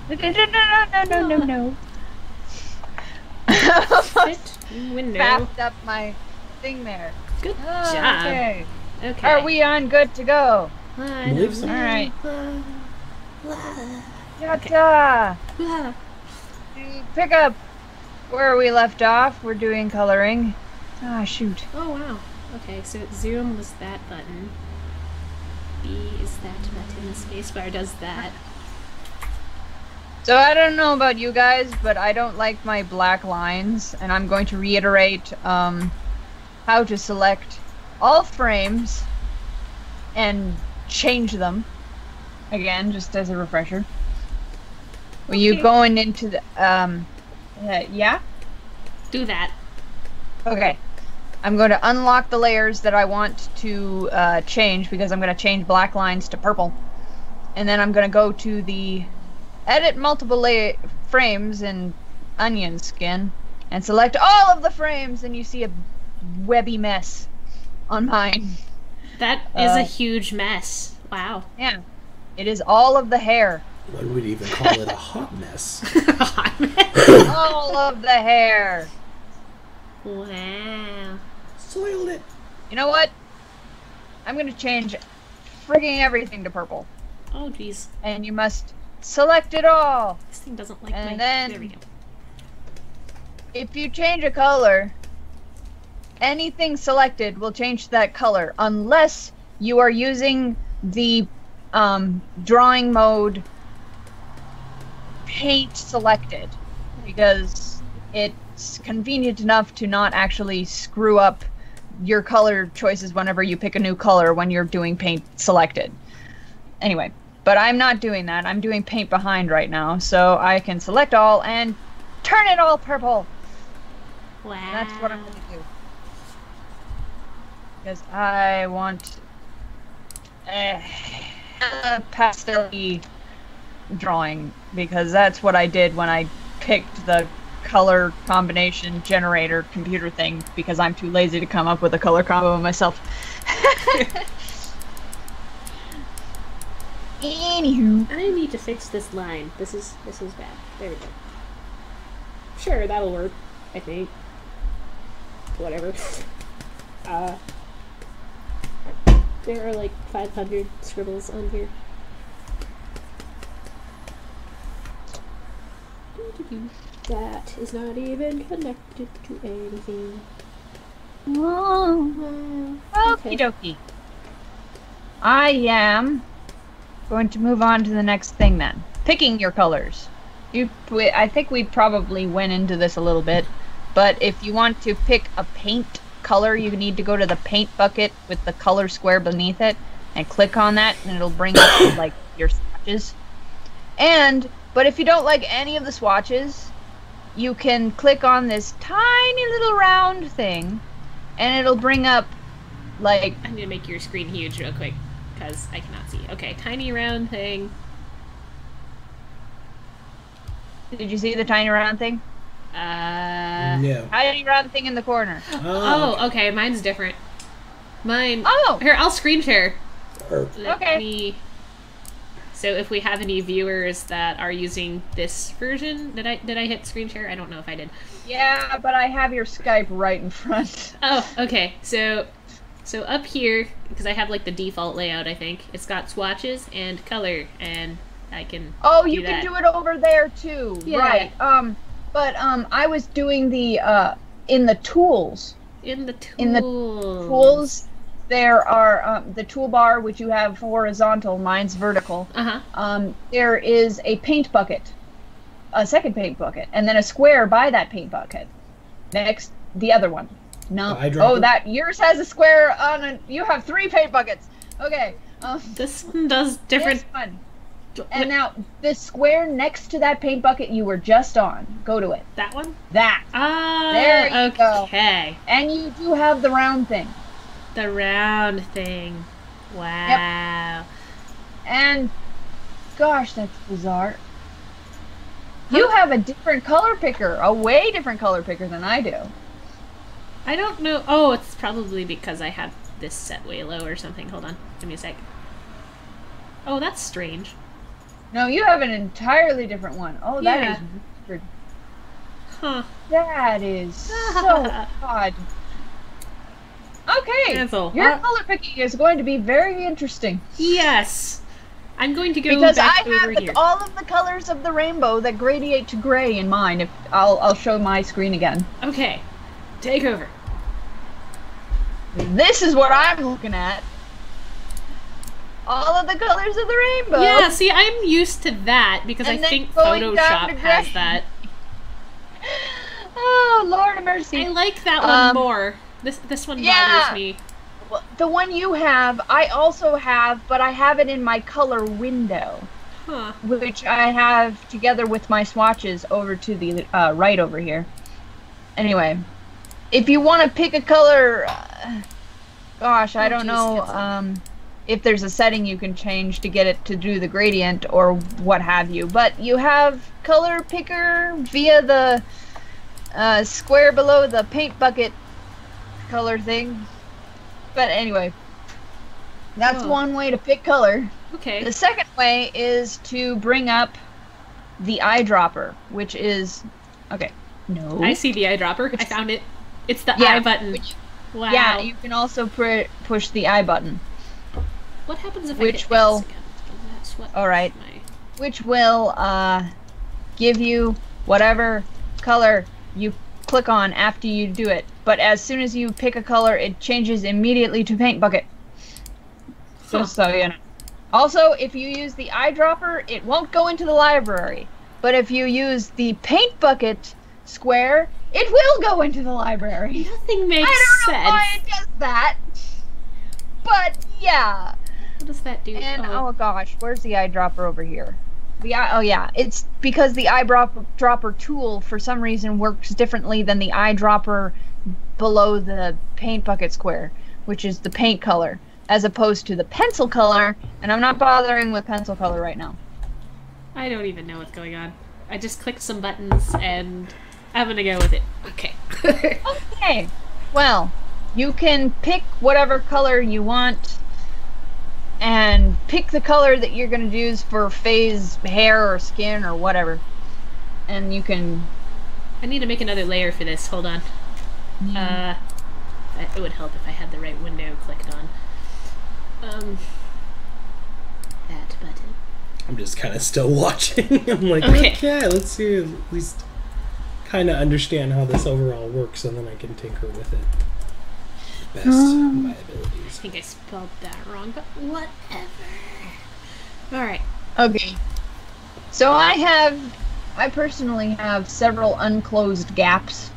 No. Fit window. Passed up my thing there. Good Ah, job. okay. Okay. Are we on good to go? I Believe don't so. know. Alright. Okay. Ta-ta! Pick up where we left off. We're doing coloring. Ah, shoot. Oh wow. Okay, so zoom was that button. B is that button. The spacebar does that. So I don't know about you guys, but I don't like my black lines, and I'm going to reiterate how to select all frames and change them. Again, just as a refresher. When you going into the yeah? Do that. Okay. I'm going to unlock the layers that I want to change, because I'm going to change black lines to purple. And then I'm going to go to the edit multiple frames in onion skin and select all of the frames, and you see a webby mess on mine. That is a huge mess. Wow. Yeah. It is all of the hair. One would even call it a hot mess. Hot mess. All of the hair. Wow. Soiled it. You know what? I'm going to change frigging everything to purple. Oh jeez. And you must select it all. This thing doesn't like And my... then- There we go. If you change a color, anything selected will change to that color, unless you are using the drawing mode paint selected, because it's convenient enough to not actually screw up your color choices whenever you pick a new color when you're doing paint selected. Anyway, but I'm not doing that. I'm doing paint behind right now, so I can select all and turn it all purple. Wow. That's what I'm gonna do. Because I want a pastel-y drawing, because that's what I did when I picked the color combination generator computer thing, because I'm too lazy to come up with a color combo myself. Anywho. I need to fix this line. This is bad. There we go. Sure, that'll work. I think. Whatever. There are like 500 scribbles on here. That is not even connected to anything. Whoa. Okay. Okie dokie. I am going to move on to the next thing then. Picking your colors. I think we probably went into this a little bit, but if you want to pick a paint color, you need to go to the paint bucket with the color square beneath it and click on that, and it'll bring up like your swatches. But if you don't like any of the swatches, you can click on this tiny little round thing, and it'll bring up like... I'm gonna make your screen huge real quick, because I cannot see. Okay, tiny round thing. Did you see the tiny round thing? No. Tiny round thing in the corner. Oh, okay, mine's different. Mine... Oh! Here, I'll screen share. Okay. Let me... So if we have any viewers that are using this version, did I hit screen share? I don't know if I did. Yeah, but I have your Skype right in front. Oh, okay. So up here, because I have like the default layout, I think it's got swatches and color, and I can. Oh, you do can that. do it over there too. Yeah. Right. But I was doing the in the tools. In the tools. In the tools, there are the toolbar, which you have horizontal. Mine's vertical. There is a paint bucket, a second paint bucket, and then a square by that paint bucket. Next, the other one. No. Oh, that yours has a square on it. You have 3 paint buckets. Okay. This one does different. This one. And now, the square next to that paint bucket you were just on. Go to it. That one? That. Ah, there you go. Okay. And you do have the round thing. The round thing. Wow. Yep. And, gosh, that's bizarre. You have a different color picker. A way different color picker than I do. I don't know. Oh, it's probably because I have this set way low or something. Hold on. Give me a sec. Oh, that's strange. No, you have an entirely different one. Oh, that Yeah. is weird. Huh. That is so odd. Okay, Cancel. your color picking is going to be very interesting. Yes. I'm going to go Because back I over have here. all of the colors of the rainbow that gradiate to gray in mine. If I'll show my screen again. Okay. Take over. This is what I'm looking at. All of the colors of the rainbow. Yeah, see, I'm used to that because And I then think going down Photoshop to has gray. that. Oh, Lord of mercy. I like that one more. This one bothers me. The one you have, I also have, but I have it in my color window, Huh. which I have together with my swatches over to the right over here. Anyway, if you want to pick a color, gosh, I don't know if there's a setting you can change to get it to do the gradient or what have you, but you have color picker via the square below the paint bucket color thing. But anyway, that's one way to pick color. Okay. The second way is to bring up the eyedropper, which is okay. No, I see the eyedropper. I found it. It's the eye button. Wow. Yeah, you can also push the eye button. What happens if which I hit will, X again? That's what all right, which will give you whatever color you click on after you do it. But as soon as you pick a color, it changes immediately to paint bucket. Just so you know. Also, if you use the eyedropper, it won't go into the library. But if you use the paint bucket square, it will go into the library. Nothing makes sense. I don't know sense. why it does that. But yeah. What does that do? And oh gosh, where's the eyedropper over here? Oh yeah, it's because the eyedropper tool for some reason works differently than the eyedropper below the paint bucket square, which is the paint color, as opposed to the pencil color, and I'm not bothering with pencil color right now. I don't even know what's going on. I just clicked some buttons and I'm gonna go with it. Okay. Okay. Well, you can pick whatever color you want and pick the color that you're going to use for phase, hair, or skin, or whatever. And you can... I need to make another layer for this. Hold on. Yeah. It would help if I had the right window clicked on. That button. I'm just kind of still watching. I'm like, okay, let's see, at least kind of understand how this overall works, and then I can tinker with it. Best of my abilities. I think I spelled that wrong, but whatever. Alright. Okay. So I personally have several unclosed gaps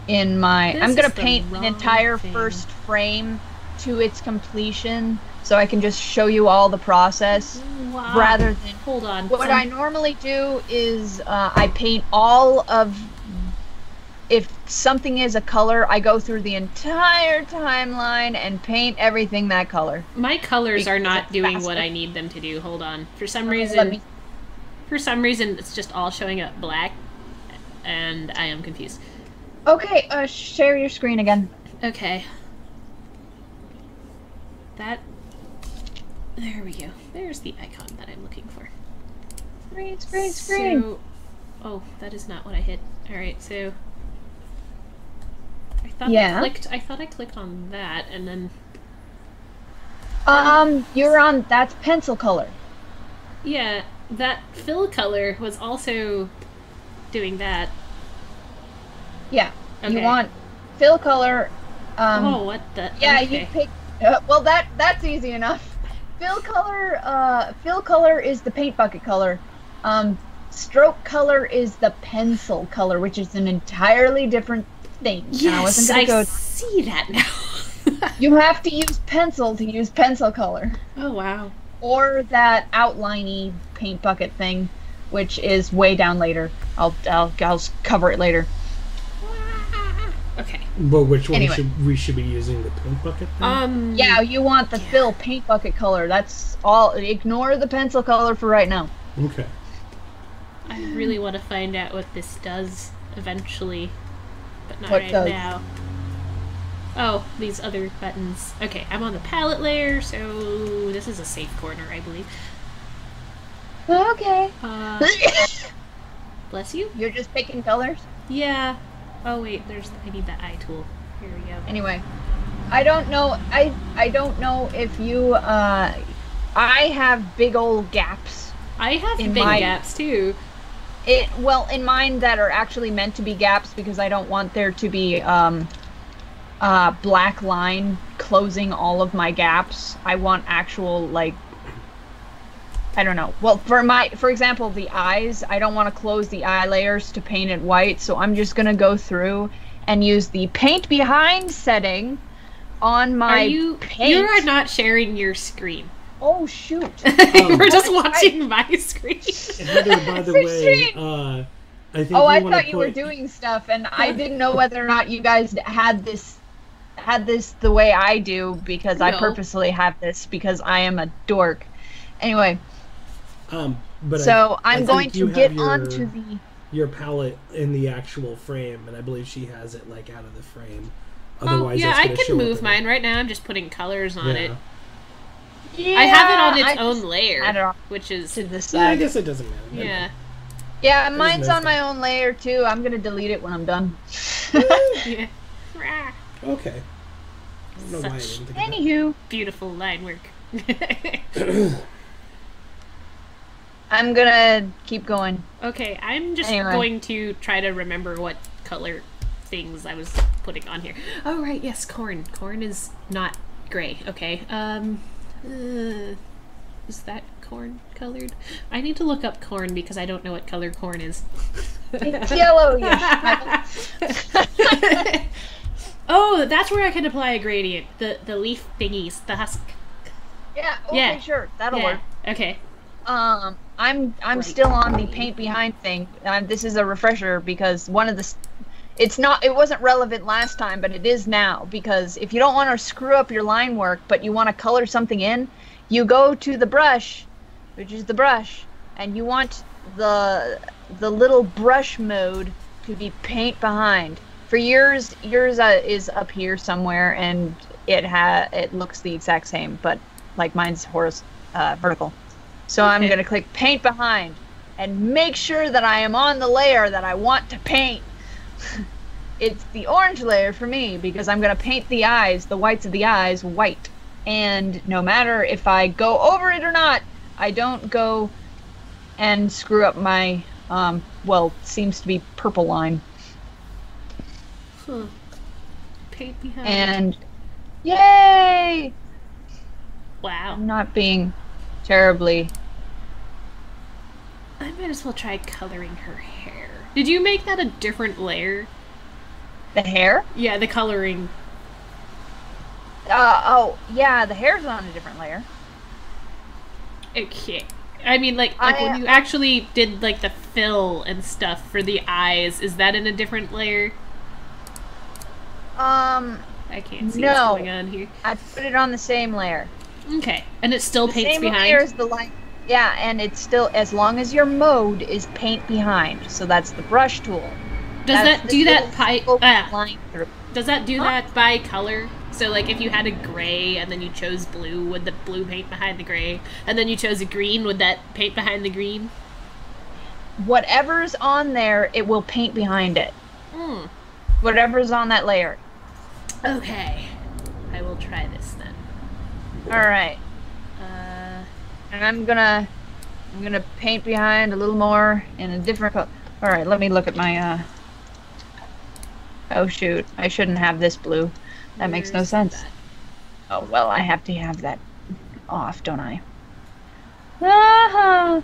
in my... I'm going to paint an entire first frame to its completion, so I can just show you all the process. Wow. Rather than... Hold on. What I normally do is I paint all of... If something is a color, I go through the entire timeline and paint everything that color. My colors are not doing what I need them to do. Hold on. For some reason, it's just all showing up black, and I am confused. Okay, share your screen again. Okay. There we go. There's the icon that I'm looking for. Screen. So, oh, that is not what I hit. Alright, so... I thought I clicked on that, and then... You're on... That's pencil color. Yeah, that fill color was also doing that. Yeah. Okay. You want fill color... oh, what the... Yeah, okay. you pick... well, that's easy enough. Fill color is the paint bucket color. Stroke color is the pencil color, which is an entirely different thing. Yes, I see that now. You have to use pencil to use pencil color. Oh, wow. Or that outliney paint bucket thing, which is way down later. I'll cover it later. Okay. But which one should be using the paint bucket thing? Yeah, you want the fill paint bucket color. That's all. Ignore the pencil color for right now. Okay. I really want to find out what this does eventually, but not right now. Oh, these other buttons. Okay, I'm on the palette layer, so this is a safe corner, I believe. Okay. Bless you. You're just picking colors? Yeah. Oh wait, I need that eye tool. Here we go. Anyway, I don't know. I don't know if you. I have big old gaps. I have big gaps too. Well, in mine that are actually meant to be gaps because I don't want there to be black line closing all of my gaps. I want actual, like, I don't know. Well, for example, the eyes, I don't want to close the eye layers to paint it white, so I'm just gonna go through and use the paint behind setting on my paint. You are not sharing your screen. Oh shoot! We're just watching my screen. Heather, by the way, I think. I thought you were doing stuff, and I didn't know whether or not you guys had this the way I do, because I purposely have this because I am a dork. Anyway. But so I'm going to get onto your palette in the actual frame, and I believe she has it like out of the frame. Otherwise, I can move mine right now. I'm just putting colors on it. Yeah, I have it on its own layer, which is to the side. Yeah, I guess it doesn't matter. Yeah. Yeah, mine's on my own layer too. I'm gonna delete it when I'm done. Yeah. Okay. Anywho, beautiful line work. I'm gonna keep going. Okay, I'm just going to try to remember what color things I was putting on here. Oh right, yes, corn. Corn is not gray. Okay. Is that corn colored? I need to look up corn because I don't know what color corn is. It's yellow. Oh, that's where I can apply a gradient. The leaf thingies, the husk. Yeah. Okay. Sure. That'll work. Okay. I'm still on the paint behind thing. This is a refresher because one of the. It wasn't relevant last time, but it is now, because if you don't want to screw up your line work, but you want to color something in, you go to the brush, which is the brush, and you want the little brush mode to be paint behind. For yours is up here somewhere, and it looks the exact same, but like mine's vertical. So I'm gonna click paint behind and make sure that I am on the layer that I want to paint. It's the orange layer for me because I'm going to paint the eyes, the whites of the eyes, white. And no matter if I go over it or not, I don't go and screw up my, seems to be purple line. Huh. Paint behind. And, yay! Wow. I'm not being terribly... I might as well try coloring her hair. Did you make that a different layer? The hair? Yeah, the coloring. Yeah, the hair's on a different layer. Okay. I mean, like when you actually did, like, the fill and stuff for the eyes, is that in a different layer? I can't see what's going on here. I put it on the same layer. Okay. And it still paints behind? The same layer as the line. Yeah, and it's still, as long as your mode is paint behind, so that's the brush tool. Does that do that by color? So, like, if you had a gray and then you chose blue, would the blue paint behind the gray? And then you chose a green, would that paint behind the green? Whatever's on there, it will paint behind it. Hmm. Whatever's on that layer. Okay. I will try this then. Alright. And I'm gonna paint behind a little more in a different color. Alright, let me look at my, oh shoot, I shouldn't have this blue. That makes no sense. Oh, well, I have to have that off, don't I? Ah-ha!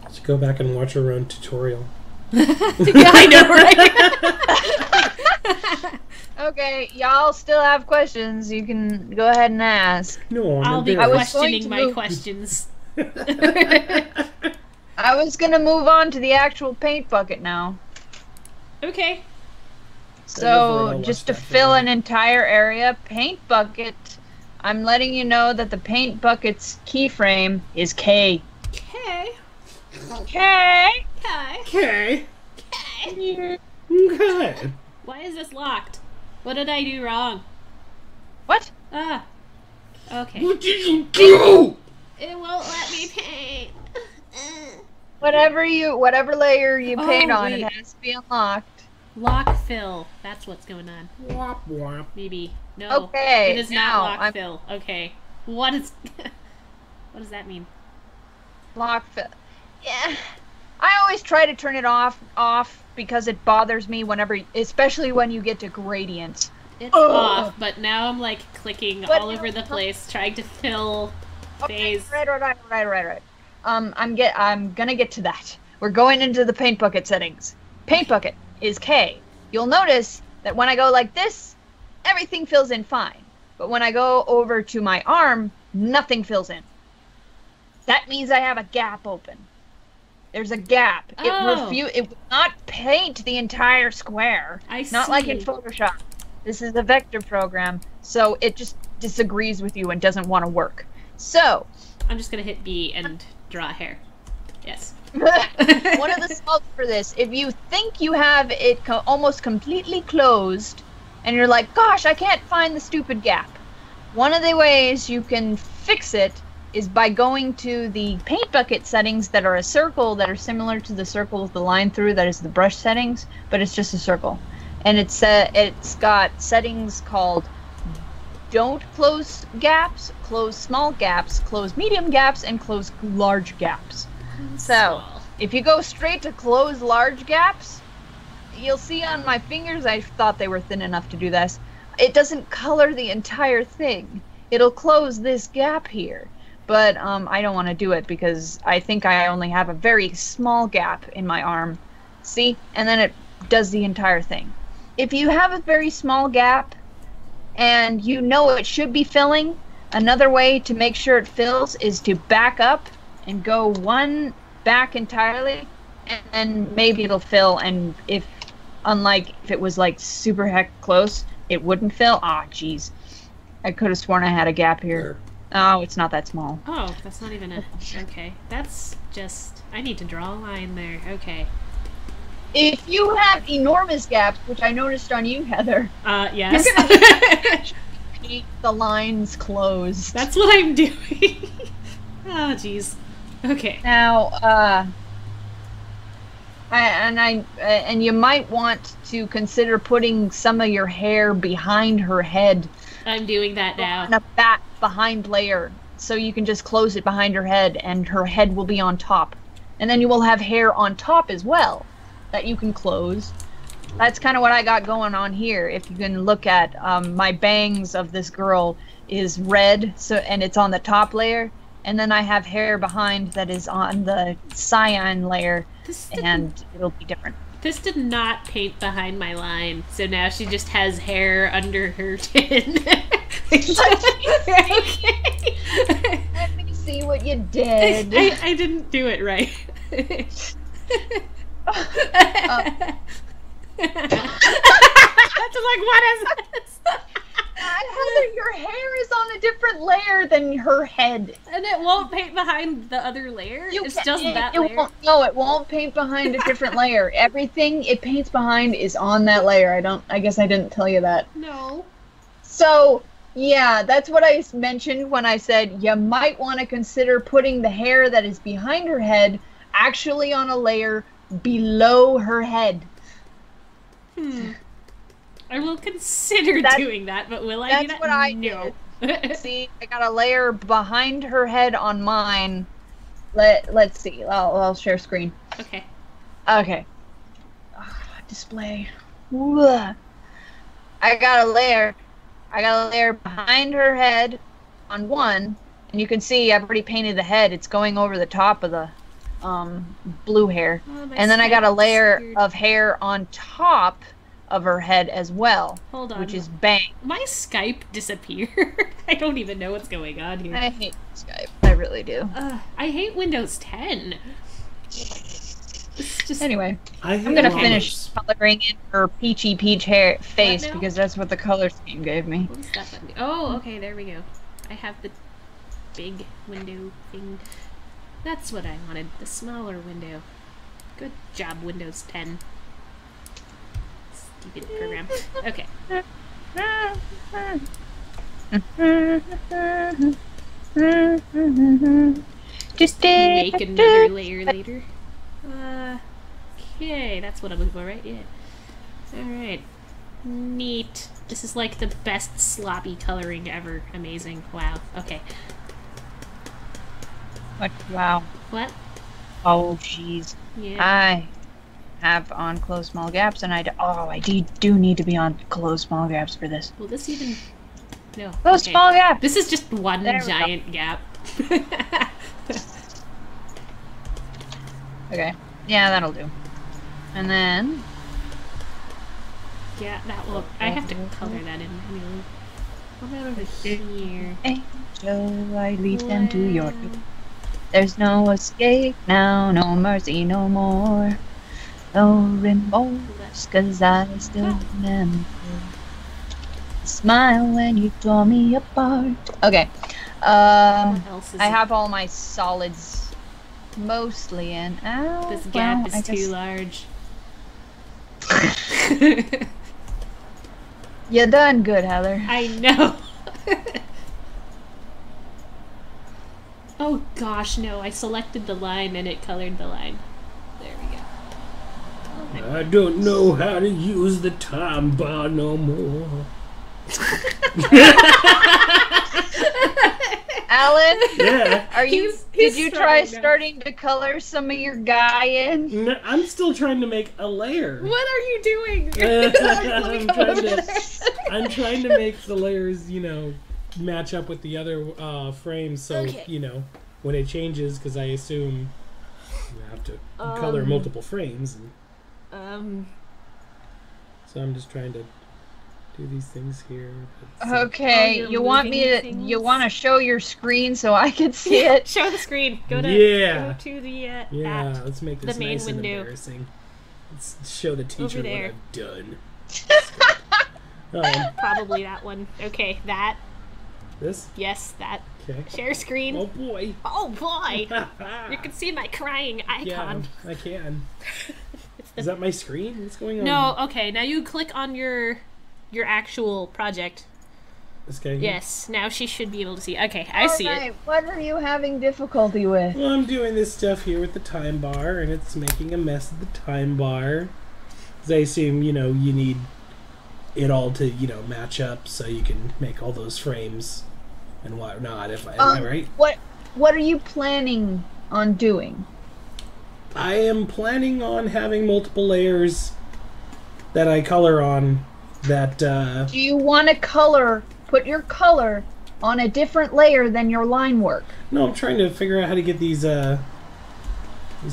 Let's go back and watch our own tutorial. Yeah, I know, right? Okay, y'all still have questions. You can go ahead and ask. No, I'll be questioning my questions. I was gonna move on to the actual paint bucket now. Okay. So, just to fill an entire area, paint bucket. I'm letting you know that the paint bucket's keyframe is K. K. K. K. Okay. Okay. Why is this locked? What did I do wrong? What? Ah. Okay. What did you do? It won't let me paint. Whatever layer you paint on, wait. it has to be unlocked. Lock fill. That's what's going on. Womp womp. Maybe. No. Okay. It is not lock fill. Okay. What is... what does that mean? Lock fill. Yeah. I always try to turn it off because it bothers me whenever, especially when you get to gradients. It's off, but now I'm like clicking all over the place, trying to fill phase. Right. I'm gonna get to that. We're going into the paint bucket settings. Paint bucket is K. You'll notice that when I go like this, everything fills in fine. But when I go over to my arm, nothing fills in. That means I have a gap open. There's a gap. Oh. It will not paint the entire square. I see. Not like in Photoshop. This is a vector program, so it just disagrees with you and doesn't want to work. So, I'm just gonna hit B and draw a hair. Yes. one of the solves for this, if you think you have it almost completely closed, and you're like, gosh, I can't find the stupid gap. One of the ways you can fix it is by going to the paint bucket settings that are a circle that are similar to the circle with the line through that is the brush settings, but it's just a circle. And it's got settings called don't close gaps, close small gaps, close medium gaps, and close large gaps. So, if you go straight to close large gaps, you'll see on my fingers, I thought they were thin enough to do this, it doesn't color the entire thing. It'll close this gap here. But I don't want to do it because I think I only have a very small gap in my arm. See? And then it does the entire thing. If you have a very small gap and you know it should be filling, another way to make sure it fills is to back up and go one back entirely, and then maybe it'll fill. And unlike if it was like super heck close, it wouldn't fill. Ah, jeez. I could have sworn I had a gap here. Oh, it's not that small. Oh, that's not even a... Okay. That's just... I need to draw a line there. Okay. If you have enormous gaps, which I noticed on you, Heather... yes. You're gonna keep the lines closed. That's what I'm doing. Oh, jeez. Okay. Now, and you might want to consider putting some of your hair behind her head. I'm doing that now. On a back behind layer, so you can just close it behind her head, and her head will be on top. And then you will have hair on top as well that you can close. That's kind of what I got going on here. If you can look at my bangs of this girl is red, and it's on the top layer, and then I have hair behind that is on the cyan layer, and it'll be different. This did not paint behind my line, so now she just has hair under her chin. Let me see what you did. I didn't do it right. That's like, what is this? Heather, your hair is on a different layer than her head. And it won't paint behind the other layer? It's just that layer? No, it won't paint behind a different layer. Everything it paints behind is on that layer. I guess I didn't tell you that. No. So, yeah, that's what I mentioned when I said you might want to consider putting the hair that is behind her head actually on a layer below her head. I will consider doing that, but will I do that? That's what I did. See, I got a layer behind her head on mine. Let's see. I'll share screen. Okay. Okay. Display. I got a layer behind her head on one, and you can see I've already painted the head. It's going over the top of the blue hair. Oh, and then I got a layer of hair on top of her head as well. Hold on. Which is bang. My Skype disappeared. I don't even know what's going on here. I hate Skype. I really do. I hate Windows 10. Just... Anyway, I'm gonna finish coloring in her peachy peach hair face because that's what the color scheme gave me. What is that button? Oh, okay, there we go. I have the big window thing. That's what I wanted, the smaller window. Good job, Windows 10. Stupid program. Okay. Just make another layer later. Okay, that's what I'm looking for, right? Yeah. Alright. Neat. This is like the best sloppy coloring ever. Amazing. Wow. Okay. What? Wow. What? Oh, jeez. Yeah. I have on close small gaps, and I do need to be on close small gaps for this. Will this even... No. Close small gap! This is just one giant gap. Okay. Yeah, that'll do. And then... Yeah, that will... I have to color that in manually. What about over here? Angel, I lead them to your door. There's no escape now, no mercy, no more. No remorse, 'cause I still remember. Smile when you tore me apart. Okay. What else is I have all my solids mostly in. Oh, this gap is too large. You done good, Heather. I know. Oh gosh, no. I selected the line and it colored the line. There we go. Oh, I don't know how to use the time bar no more. Alan? Yeah. Did you try starting to color some of your guy in? No, I'm still trying to make a layer. What are you doing? I'm trying to make the layers, you know, match up with the other frames, so you know when it changes, because I assume you have to color multiple frames. And, so I'm just trying to do these things here. Okay, you want to show your screen so I can see it? Show the screen. Go to the let's make this the main nice and window. embarrassing. Let's show the teacher what I've done. Probably that one. Okay, that. This? Yes, that. Okay. Share screen. Oh boy. Oh boy. You can see my crying icon. Yeah, I can. Is that my screen? What's going on? No, okay. Now you click on your actual project. This guy here? Yes, now she should be able to see. Okay, I see it. What are you having difficulty with? Well, I'm doing this stuff here with the time bar, and it's making a mess of the time bar. Because I assume, you know, you need it all to, you know, match up so you can make all those frames and whatnot. Am I right? What are you planning on doing? I am planning on having multiple layers that I color on. That do you want to put your color on a different layer than your line work? No, I'm trying to figure out how to get these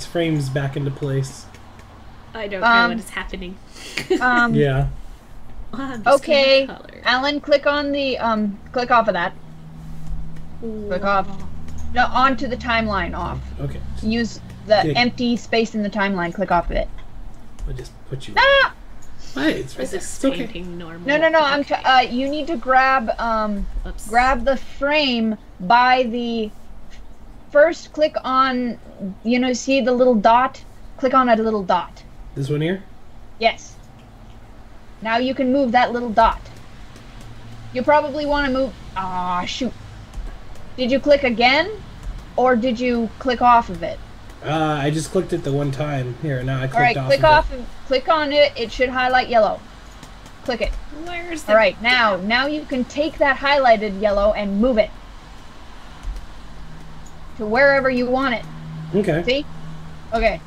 frames back into place. I don't know what is happening. Yeah. Okay, Alan, click on the click off of that. Click off. No, onto the timeline off. Okay. Use the empty space in the timeline. Click off of it. I'll just put you. Ah! Hey, it's okay. Normal. No. Okay. You need to grab grab the frame by the first. Click on. You know, see the little dot. Click on a little dot. This one here. Yes. Now you can move that little dot. You probably want to move... Ah, shoot. Did you click again? Or did you click off of it? I just clicked it the one time. Here, now I clicked off Alright, click on it. It should highlight yellow. Click it. Where's the... Alright, now you can take that highlighted yellow and move it. To wherever you want it. Okay. See? Okay.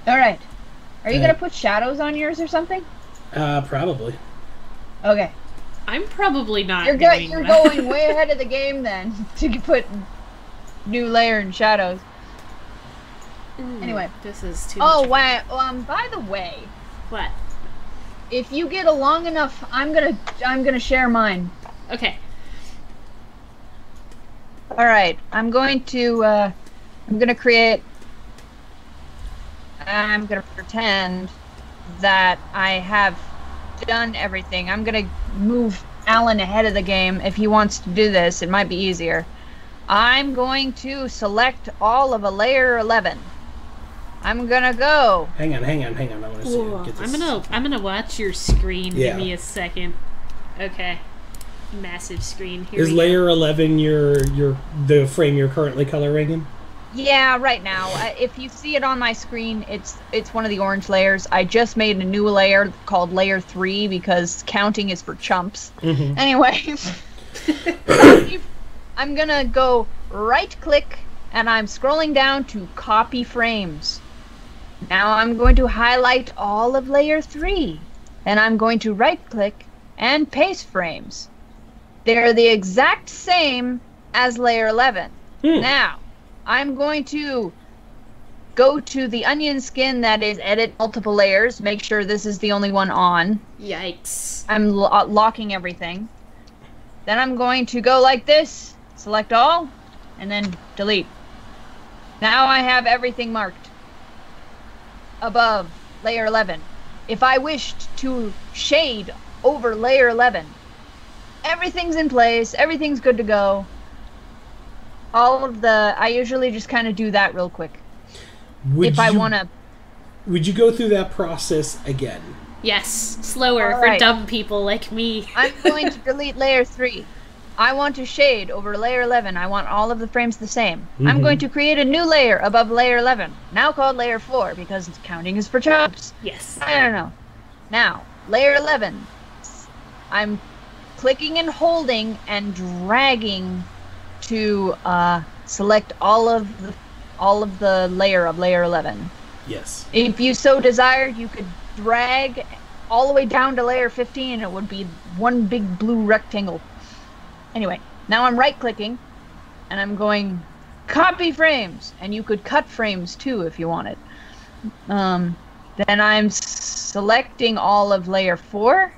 Alright. Are you going to put shadows on yours or something? Probably. Okay. I'm probably not You're going way ahead of the game then to put new layer and shadows. Anyway. This is too much. Wow. By the way. What? If you get a long enough, I'm gonna share mine. Okay. Alright. I'm going to I'm going to pretend that I have done everything. I'm going to move Alan ahead of the game. If he wants to do this, it might be easier. I'm going to select all of a layer 11. I'm going to go. Hang on. I want to see. Get this. I'm gonna watch your screen. Yeah. Give me a second. Okay. Massive screen. Here Is layer 11 the frame you're currently coloring in? Yeah, right now. If you see it on my screen, it's one of the orange layers. I just made a new layer called layer 3 because counting is for chumps. Mm-hmm. Anyway, I'm gonna go right click and I'm scrolling down to copy frames. Now I'm going to highlight all of layer 3 and I'm going to right click and paste frames. They're the exact same as layer 11. Now, I'm going to go to the onion skin that is edit multiple layers. Make sure this is the only one on. Yikes. I'm locking everything. Then I'm going to go like this, select all, and then delete. Now I have everything marked above layer 11. If I wished to shade over layer 11, everything's in place, everything's good to go. I usually just kind of do that real quick. Would you go through that process again? Yes, slower for dumb people like me. I'm going to delete layer 3. I want to shade over layer 11. I want all of the frames the same. Mm-hmm. I'm going to create a new layer above layer 11, now called layer 4 because counting is for chumps. Yes. I don't know. Now, layer 11. I'm clicking and holding and dragging to select all of the layer of layer 11. Yes. If you so desired, you could drag all the way down to layer 15 and it would be one big blue rectangle. Anyway, now I'm right-clicking and I'm going copy frames, and you could cut frames too if you wanted. Then I'm selecting all of layer 4,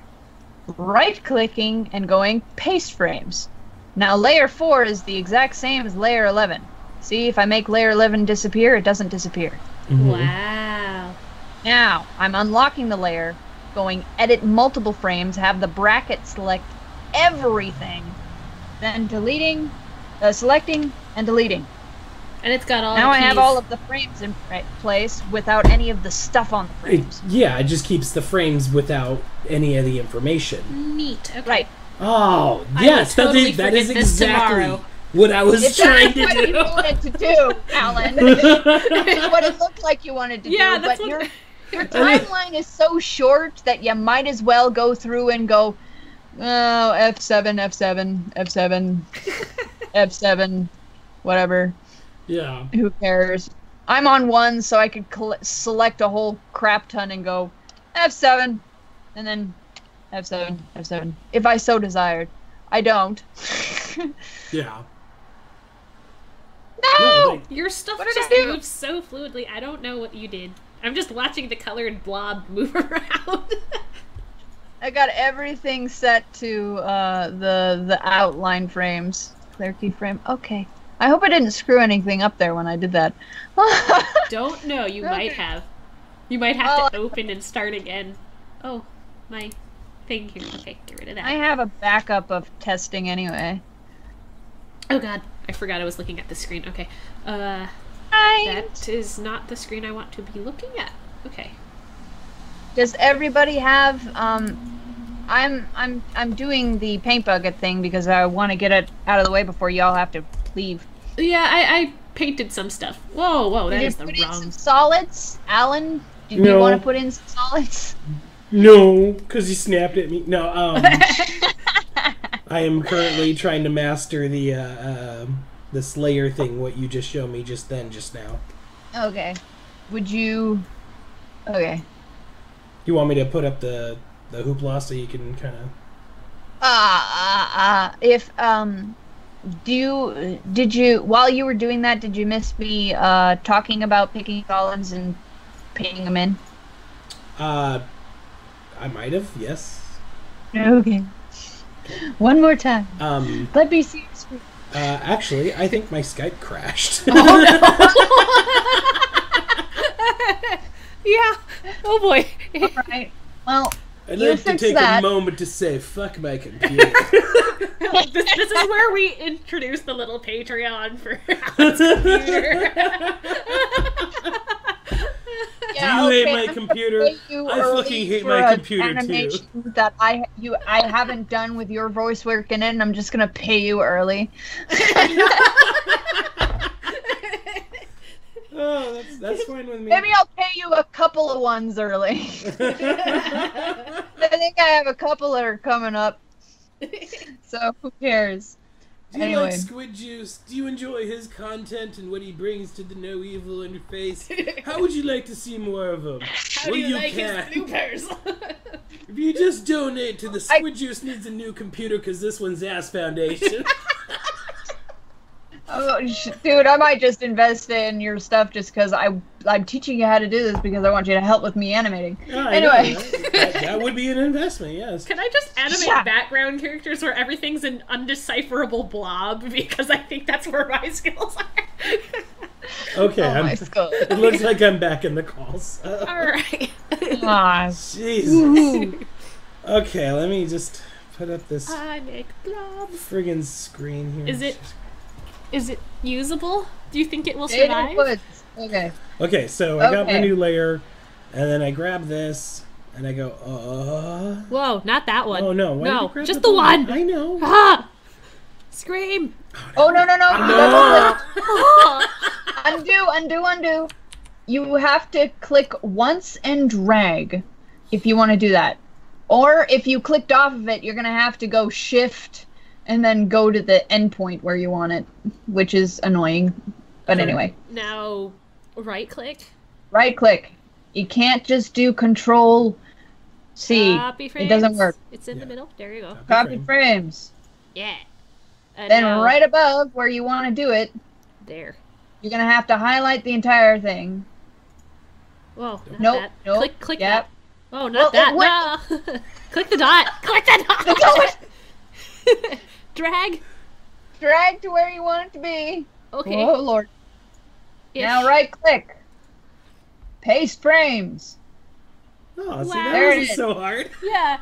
right-clicking and going paste frames. Now layer 4 is the exact same as layer 11. See, if I make layer 11 disappear, it doesn't disappear. Mm-hmm. Wow. Now, I'm unlocking the layer, going edit multiple frames, have the bracket select everything, then deleting, selecting, and deleting. And it's got all now the I have all of the frames in place without any of the stuff on the frames. It just keeps the frames without any of the information. Neat. Okay. Right. Oh, yes, that is exactly what I was trying to do. That's what you wanted to do, Alan. It's what it looked like you wanted to do. That's but your timeline is so short that you might as well go through and go, oh, F7, F7, F7, F7, whatever. Yeah. Who cares? I'm on 1, so I could select a whole crap ton and go F7, and then F7, F7, if I so desired. I don't. Yeah. No! Your stuff just moves so fluidly. I don't know what you did. I'm just watching the colored blob move around. I got everything set to the outline frames. Clear keyframe. Okay. I hope I didn't screw anything up there when I did that. Don't know. You might have. You might have to open and start again. Oh, my thing here. Okay, get rid of that. I have a backup of testing anyway. Oh god, I forgot I was looking at the screen. Okay. That is not the screen I want to be looking at. Okay. Does everybody have I'm doing the paint bucket thing because I want to get it out of the way before y'all have to leave. Yeah, I painted some stuff. Whoa, that is the wrong. Did you put in some solids, Alan? Did you want to put in some solids? No, because he snapped at me. No, I am currently trying to master the this layer thing. What you just showed me just now. Okay. Would you? Okay. You want me to put up the hoopla so you can kind of? Did you while you were doing that? Did you miss me talking about picking columns and painting them in? I might have. Yes. Okay. One more time. Let me see your screen. Actually, I think my Skype crashed. Oh, no. Yeah. Oh, boy. All right. Well, I'd like to take a moment to say, fuck my computer. This is where we introduce the little Patreon for Alan's computer. Yeah, you hate my computer? I fucking hate my computer too. That I haven't done with your voice work in it, and I'm just gonna pay you early. Oh, that's fine with me. Maybe I'll pay you a couple of ones early. I think I have a couple that are coming up. So who cares? Do you like Squid Juice? Do you enjoy his content and what he brings to the No Evil interface? How would you like to see more of him? How do you like his bloopers? If you just donate to the Squid Juice needs a new computer because this one's ass foundation. Oh, dude, I might just invest in your stuff just because I'm teaching you how to do this because I want you to help with me animating. Anyway. That would be an investment, yes. Can I just animate background characters where everything's an undecipherable blob because I think that's where my skills are? Okay, it looks like I'm back in the calls. Alright. Jeez. Okay, let me just put up this I make blobs. friggin' screen here. Is it usable? Do you think it will survive? Okay. Okay, so I got my new layer, and then I grab this, and I go, Whoa, not that one. Oh, no. No, just the one. I know. Ah! Scream. Oh, no. No. Undo. You have to click once and drag if you want to do that. Or if you clicked off of it, you're going to have to go shift and then go to the endpoint where you want it, which is annoying. But anyway. Now, right-click? Right-click. You can't just do Control-C. Copy frames. It doesn't work. It's in the middle. There you go. Copy frames. Yeah. Then right above where you want to do it, there. You're going to have to highlight the entire thing. Whoa, nope. Click that. Oh, not that. No. Click the dot. Click the dot. Drag to where you want it to be. Okay. Oh, Lord. Now right-click. Paste frames. Oh, see, that wasn't so hard. Yeah.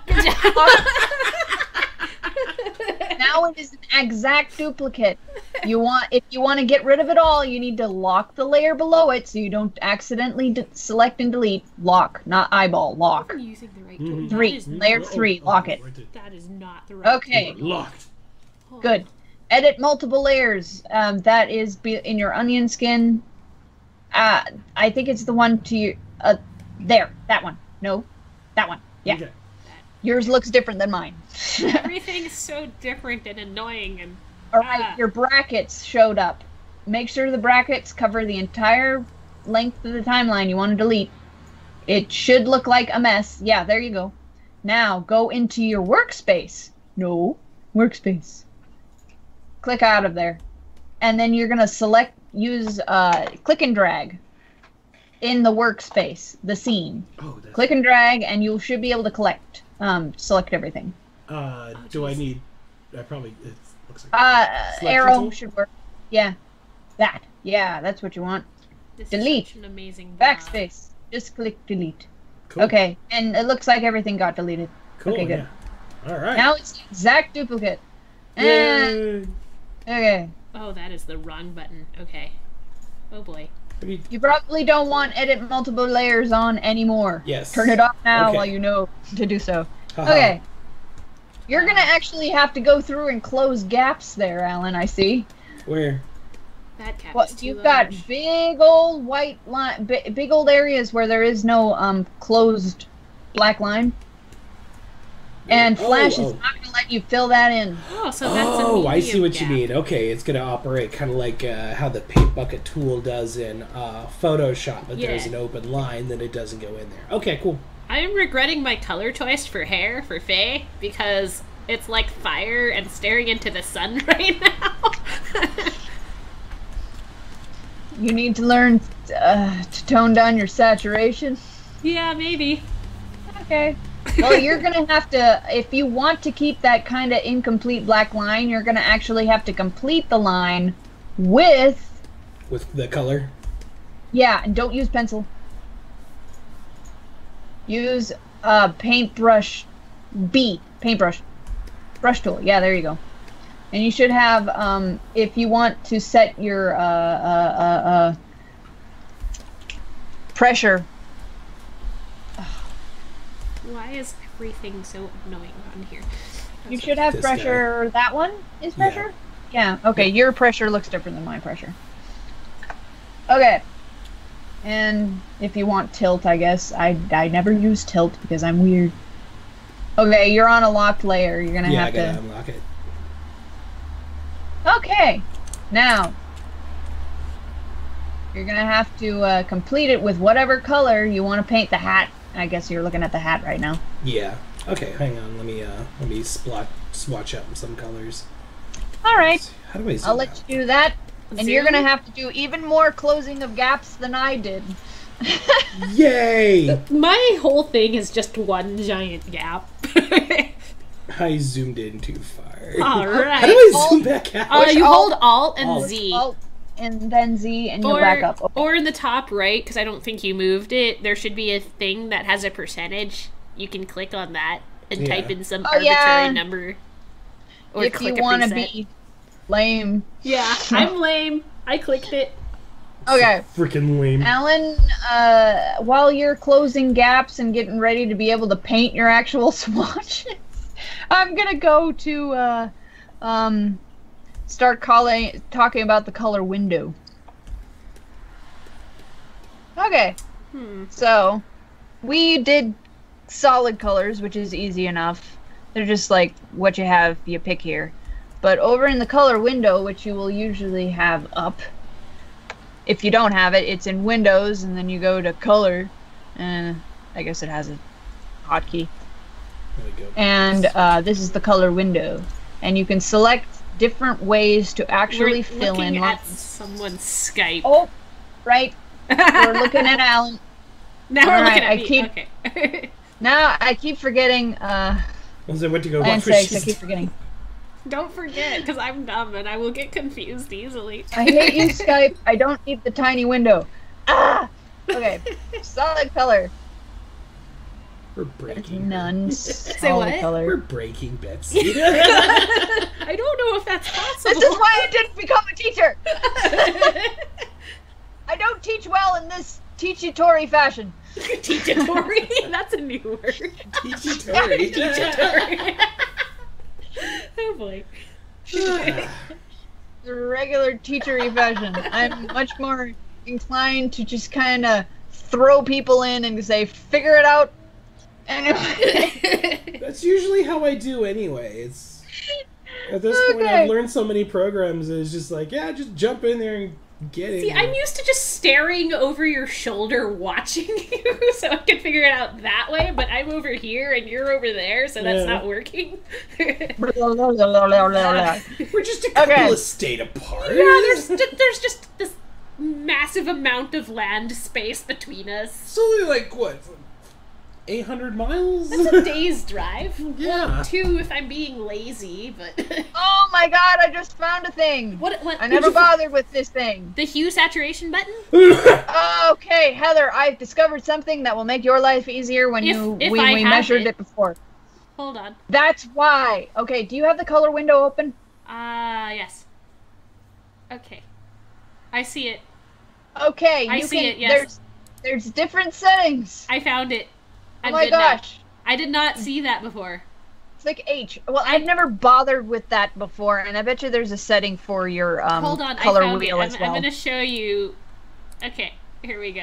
Now it is an exact duplicate. If you want to get rid of it all, you need to lock the layer below it so you don't accidentally select and delete. Lock, not eyeball. Lock. I'm using the right tool. Layer 3. Lock it. That is not the right tool. Locked. Good. Edit multiple layers. That is in your onion skin. I think it's the one to your... there. That one. No. That one. Yeah. Okay. Yours looks different than mine. Everything's so different and annoying. And Alright, your brackets showed up. Make sure the brackets cover the entire length of the timeline you want to delete. It should look like a mess. Yeah, there you go. Now, go into your workspace. No. Workspace. Click out of there. And then you're going to use click and drag in the workspace, the scene. Oh, click and drag, and you should be able to select everything. Do I need... it looks like... arrow should work. Yeah. That. Yeah, that's what you want. Delete. Such an amazing backspace. Just click delete. Cool. Okay, and it looks like everything got deleted. Cool, okay, good. Yeah. All right. Now it's the exact duplicate. And... okay. Oh, that is the wrong button. Okay. Oh boy. You probably don't want edit multiple layers on anymore. Yes. Turn it off now while you know to do so. Okay. You're gonna actually have to go through and close gaps there, Alan, I see. Where? That gap is too you've large. got big old white line, big old areas where there is no closed black line. And Flash is not gonna let you fill that in. Oh, so that's a I see what gap. you mean. Okay, it's gonna operate kind of like how the paint bucket tool does in Photoshop, but there's an open line, then it doesn't go in there. Okay, cool. I am regretting my color choice for hair for Faye because it's like fire and staring into the sun right now. You need to learn to tone down your saturation. Yeah, maybe. Okay. Well, you're gonna have to, if you want to keep that kind of incomplete black line, you're gonna actually have to complete the line with the color. Yeah, and don't use pencil. Use paintbrush paintbrush brush tool. Yeah, there you go. And you should have if you want to set your pressure. Why is everything so annoying on here? You should have pressure. Guy. That one is pressure? Yeah. Okay, your pressure looks different than my pressure. Okay. And if you want tilt, I guess. I never use tilt because I'm weird. Okay, you're on a locked layer. You're gonna have to... Yeah, I gotta unlock it. Okay. Now, you're gonna have to complete it with whatever color you want to paint the hat. I guess you're looking at the hat right now. Yeah. Okay, hang on. Let me swatch up some colors. All right. How do I zoom I'll let out? you do that. And you're gonna have to do even more closing of gaps than I did. Yay! My whole thing is just one giant gap. I zoomed in too far. Alright. How do I zoom back out? You hold Alt and Z. Alt and then Z and you'll back up. Okay. Or in the top right, because I don't think you moved it, there should be a thing that has a percentage. You can click on that and type in some arbitrary number. Or if click you want to be lame. Yeah, I'm lame. I clicked it. Okay. Freaking lame. Alan, while you're closing gaps and getting ready to be able to paint your actual swatches, I'm gonna go to start talking about the color window. Okay. So we did solid colors, which is easy enough. They're just like what you pick here. But over in the color window, which you will usually have up, if you don't have it, it's in Windows, and then you go to color, and I guess it has a hotkey. There we go. And this is the color window, and you can select different ways to actually fill in lines. Someone's Skype. Oh, right. We're looking at Alan. Now we're looking at me. Okay. Now I keep forgetting. Once I went to go I watch what she's keep forgetting. Don't forget, because I'm dumb and I will get confused easily. I hate you, Skype. I don't need the tiny window. Ah! Okay. Solid color. We're breaking. None. Say what? Color. We're breaking Betsy. I don't know if that's possible. This is why I didn't become a teacher. I don't teach well in this teachatory fashion. Teachatory? That's a new word. Teachatory. Teachatory. Oh boy. The regular teachery fashion. I'm much more inclined to just kind of throw people in and say, figure it out. Anyway. That's usually how I do anyway. It's at this point I've learned so many programs. It's just like, yeah, just jump in there and get it. See, I'm used to just staring over your shoulder watching you, so I can figure it out that way, but I'm over here and you're over there, so that's not working. We're just a couple of state apart. Yeah, there's just this massive amount of land space between us. It's only like, what, 800 miles? That's a day's drive. Yeah. Well, 2 if I'm being lazy, but... Oh my god, I just found a thing. What? I never bothered with this thing. The hue saturation button? Okay, Heather, I've discovered something that will make your life easier when we measured it before. Hold on. That's why. Okay, do you have the color window open? Yes. Okay. I see it. Okay, I see it, yes. There's different settings. I found it. Oh my gosh. I did not see that before. It's like H. Well, I've never bothered with that before, and I bet you there's a setting for your Hold on, color I found wheel it. as well. I'm going to show you. Okay, here we go.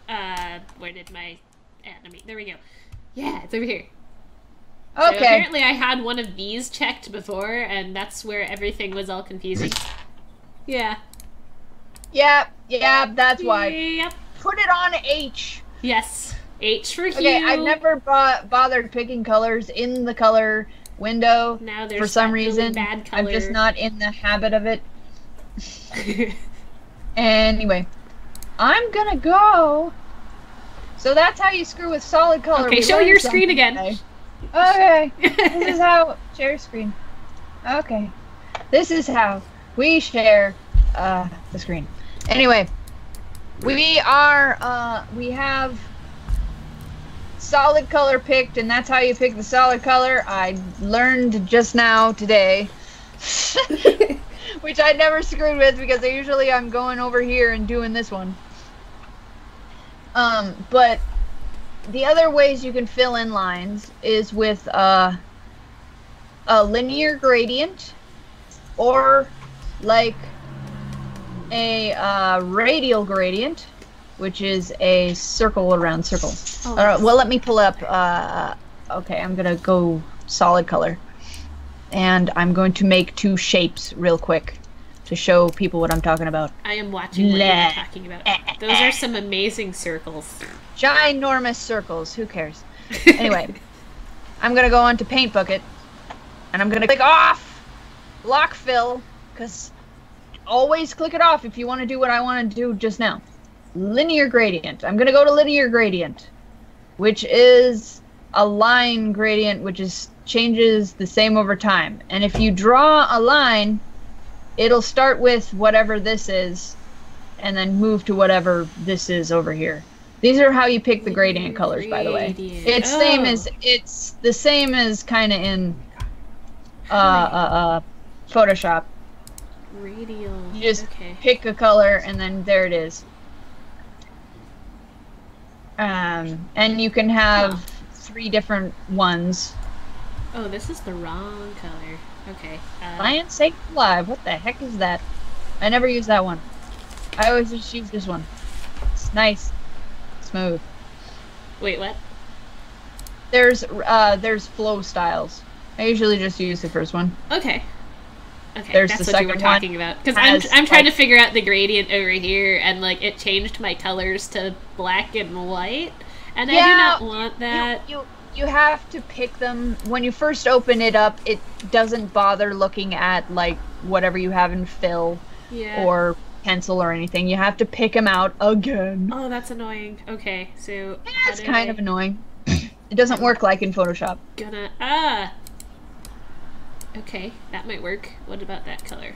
Where did my animate? There we go. Yeah, it's over here. Okay. So apparently I had one of these checked before, and that's where everything was all confusing. Yeah. Yeah, that's why. Yep. Put it on H. Yes. H for hue. Okay, I've never bothered picking colors in the color window now there's for some really reason. bad color. I'm just not in the habit of it. Anyway, I'm gonna go. So that's how you screw with solid color. Okay, show your screen again. Today. Okay. This is how... Share screen. Okay. This is how we share the screen. Anyway, we have solid color picked, and that's how you pick the solid color. I learned just now today. Which I never screwed with because usually I'm going over here and doing this one. But the other ways you can fill in lines is with a linear gradient, or like a radial gradient, which is a circle around circle. Oh, well, let me pull up. Okay, I'm gonna go solid color, and I'm going to make 2 shapes real quick to show people what I'm talking about. I am watching what you're talking about. Those are some amazing circles. Ginormous circles. Who cares? Anyway, I'm gonna go on to Paint Bucket, and I'm gonna click off block fill, because always click it off if you want to do what I want to do just now. Linear gradient. I'm gonna go to linear gradient, which is a line gradient, which is changes the same over time. And if you draw a line, it'll start with whatever this is, and then move to whatever this is over here. These are how you pick the gradient colors, by the way. It's the same as kind of in Photoshop. Radial. You just pick a color, and then there it is. And you can have 3 different ones. Oh, this is the wrong color. Okay. Lion Sake Alive. What the heck is that? I never use that one. I always just use this one. It's nice. Smooth. Wait, what? There's flow styles. I usually just use the first one. Okay. Okay, there's that's the what you were second talking one. about. Because I'm trying to figure out the gradient over here, and like it changed my colors to black and white, and yeah, I do not want that. You have to pick them when you first open it up. It doesn't bother looking at like whatever you have in fill or pencil or anything. You have to pick them out again. Oh, that's annoying. Okay, so it's kind of annoying. It doesn't work like in Photoshop. Okay, that might work. What about that color?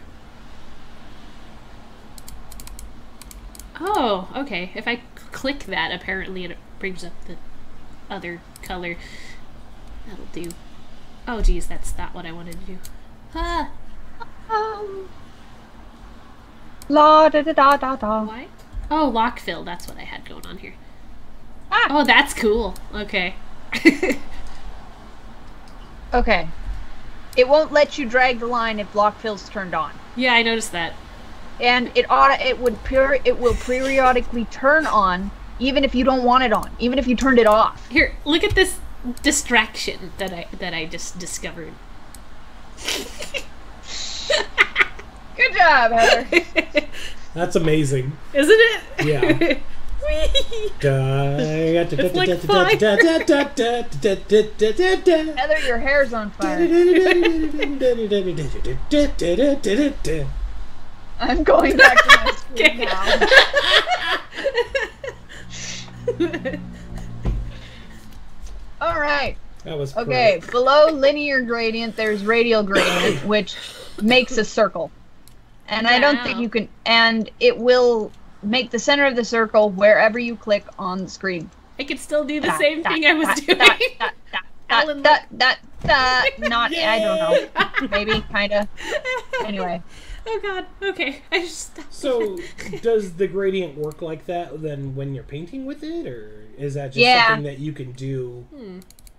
Oh, okay. If I click that, apparently it brings up the other color. That'll do. Oh, geez, that's not what I wanted to do. La da da da da da. Why? Oh, lock fill. That's what I had going on here. Oh, that's cool. Okay. Okay. It won't let you drag the line if block fill's turned on. Yeah, I noticed that. And it will periodically turn on even if you don't want it on, even if you turned it off. Here, look at this distraction that I just discovered. Good job, Heather. That's amazing. Isn't it? Yeah. It's like fine. Heather, your hair's on fire. I'm going back to my screen now. Alright. That was okay, great. below linear gradient, there's radial gradient, which makes a circle. And I don't think you can... And it will make the center of the circle wherever you click on the screen. I could still do the same thing I was doing. Not, I don't know. Maybe, kinda. Anyway. Oh god, okay. I just stopped. So, does the gradient work like that then when you're painting with it? Or is that just something that you can do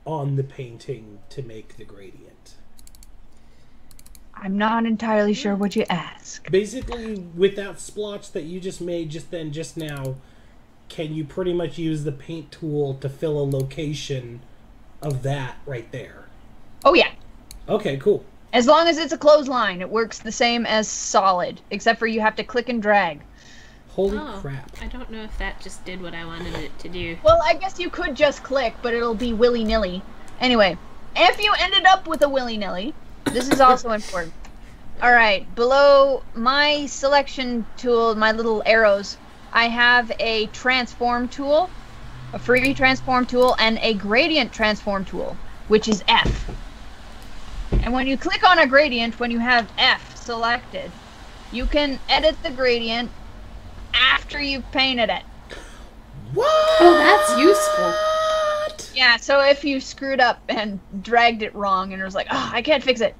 on the painting to make the gradient? I'm not entirely sure what you ask. Basically, with that splotch that you just made just now, can you pretty much use the paint tool to fill a location of that right there? Oh, yeah. Okay, cool. As long as it's a closed line, it works the same as solid, except for you have to click and drag. Holy crap. I don't know if that just did what I wanted it to do. Well, I guess you could just click, but it'll be willy-nilly. Anyway, if you ended up with a willy-nilly, this is also important. Alright, below my selection tool, my little arrows, I have a transform tool. a free transform tool, and a gradient transform tool, which is F. And when you click on a gradient, when you have F selected, you can edit the gradient after you've painted it. What? Oh, that's useful. Yeah, so if you screwed up and dragged it wrong and it was like, oh, I can't fix it,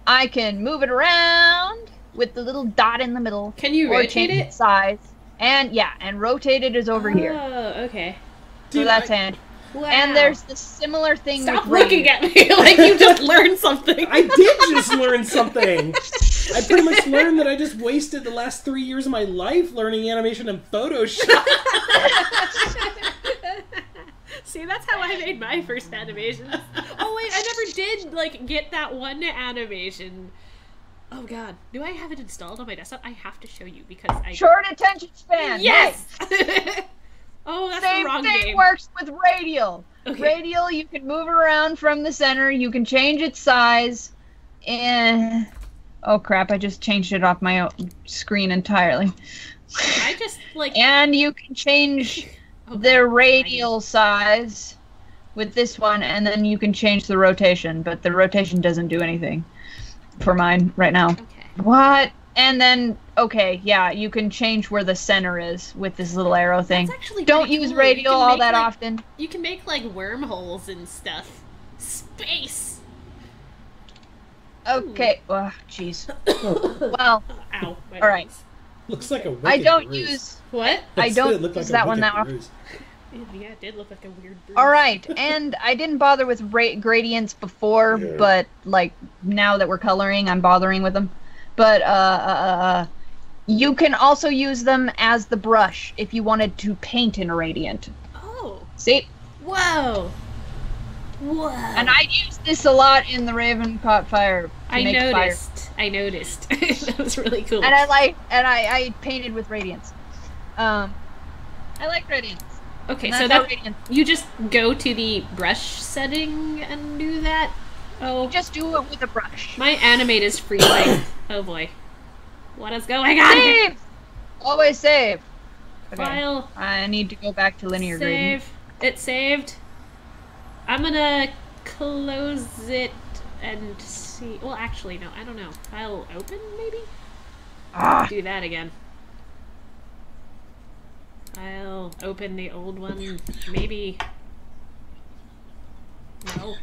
I can move it around with the little dot in the middle. Can you or rotate change it? its size. And yeah, and rotate it is over here. Oh, okay. So that's handy. Wow. And there's the similar thing Stop with looking at me like you just learned something. I did just learn something. I pretty much learned that I just wasted the last 3 years of my life learning animation and Photoshop. See, that's how I made my first animations. Oh wait, I never did like get that one animation. Oh god, do I have it installed on my desktop? I have to show you because I... Short attention span! Yes! Nice. Oh, that's Same the wrong thing game. works with radial. Okay. Radial, you can move it around from the center, you can change its size, and... Oh crap, I just changed it off my own screen entirely. I just, like... And you can change the radial size with this one, and then you can change the rotation, but the rotation doesn't do anything for mine right now. Okay. What? And then, okay, yeah, you can change where the center is with this little arrow thing. That's actually Don't pretty use cool. radial You can all make, that like, often. You can make, like, wormholes and stuff. Space! Okay, well, jeez. Well, Ow. My all right. nose. Looks like a wicked I don't bruise. use... What? I don't It looked use like a that one wicked that bruise. Yeah, it did look like a weird bruise. All right, and I didn't bother with gradients before, Yeah. but like now that we're coloring, I'm bothering with them. But you can also use them as the brush if you wanted to paint in a radiant. Oh. See? Whoa. Whoa. And I use this a lot in the Raven Caught Fire to I make noticed. fire. I noticed. That was really cool. And I painted with radiants. I like radiants. Okay, And so that's how that radiant. you just go to the brush setting and do that. Oh, Just do it with a brush. my animate is freezing. Oh boy, what is going on here? Save. Always save. Okay. File. I need to go back to linear gradient. Save. It saved. I'm gonna close it and see. Well, actually, no. I don't know. File open, maybe. Ah. Do that again. I'll open the old one. Maybe. No.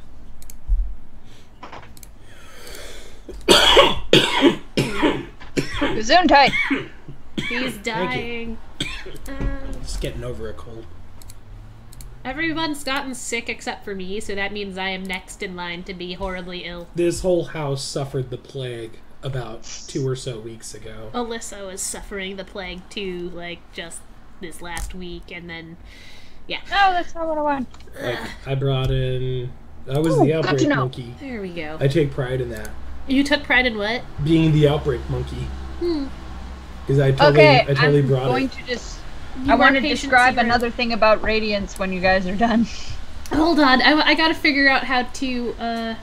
Gesundheit. He's dying. Just getting over a cold. Everyone's gotten sick except for me, so that means I am next in line to be horribly ill. This whole house suffered the plague about 2 or so weeks ago. Alyssa was suffering the plague too, like just this last week, and then yeah. No, that's not what I want. Like, I brought in... I was Ooh, the good outbreak to know. monkey. There we go. I take pride in that. You took pride in what? Being the outbreak monkey. Hmm. Because I Okay, totally I'm brought going it. to just... You I are want to patient describe zero. another thing about radiance when you guys are done. Hold on, I gotta figure out how to,